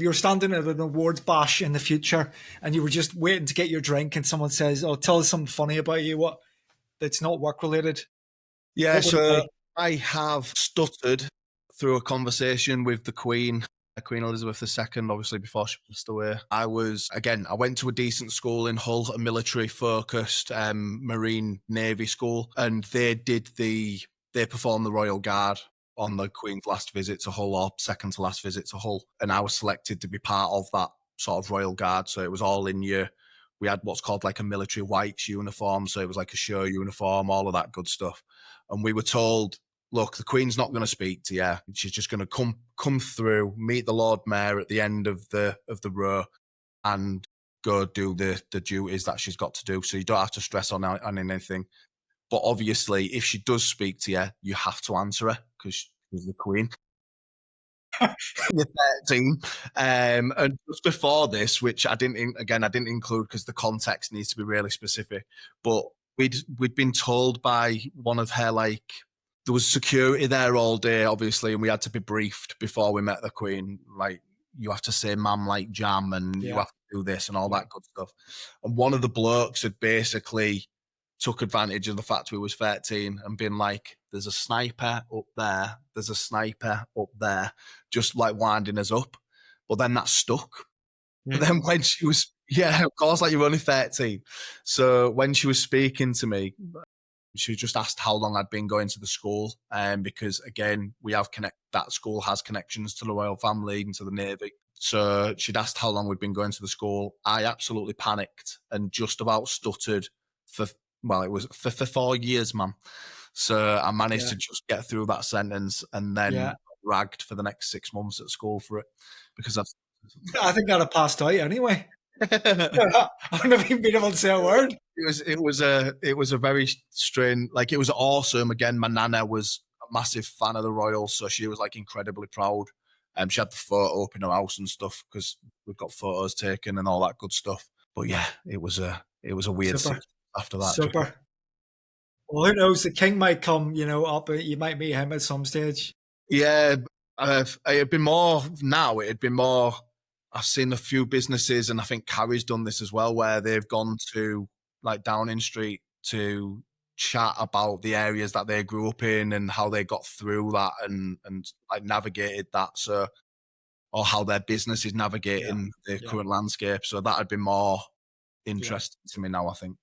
you were standing at an awards bash in the future and you were just waiting to get your drink and someone says, "Oh, tell us something funny about you," what that's not work related. Yeah, What would it so be? I have stuttered through a conversation with the Queen, Queen Elizabeth II, obviously before she passed away. I went to a decent school in Hull, a military-focused Marine Navy school, and they performed the Royal Guard on the Queen's last visit to Hull, or second to last visit to Hull, and I was selected to be part of that sort of Royal Guard. So it was all in year. We had what's called like a military whites uniform, so it was like a show uniform, all of that good stuff. And we were told, look, the Queen's not going to speak to you. She's just going to come through, meet the Lord Mayor at the end of the row, and go do the duties that she's got to do. So you don't have to stress on anything. But obviously, if she does speak to you, you have to answer her because she's the Queen. You're 13. And just before this, which I didn't include because the context needs to be really specific, but we'd been told by one of her, like, there was security there all day, obviously, and we had to be briefed before we met the Queen. Like, you have to say "ma'am" like jam, and you have to do this and all that good stuff. And one of the blokes had basically took advantage of the fact we was 13 and been like, "There's a sniper up there. There's a sniper up there," just like winding us up. But then that stuck. But then when she was, of course, like, you're only 13. So when she was speaking to me, she just asked how long I'd been going to the school, because again, that school has connections to the royal family and to the Navy. So she'd asked how long we'd been going to the school. I absolutely panicked and just about stuttered it was for 4 years, man. So I managed to just get through that sentence and then ragged for the next 6 months at school for it because I think I'd have passed out anyway. I've never even been able to say a word. It was a very strange, like, it was awesome. Again, my nana was a massive fan of the royals, so she was like incredibly proud. She had the photo up in her house and stuff because we've got photos taken and all that good stuff. But yeah, it was a weird Super. after that. Super. Well, who knows? The king might come, up. You might meet him at some stage. Yeah, it'd been more now. It'd been more. I've seen a few businesses, and I think Carrie's done this as well, where they've gone to like Downing Street to chat about the areas that they grew up in and how they got through that and like navigated that. So, or how their business is navigating the current landscape. So that had been more interesting to me now, I think.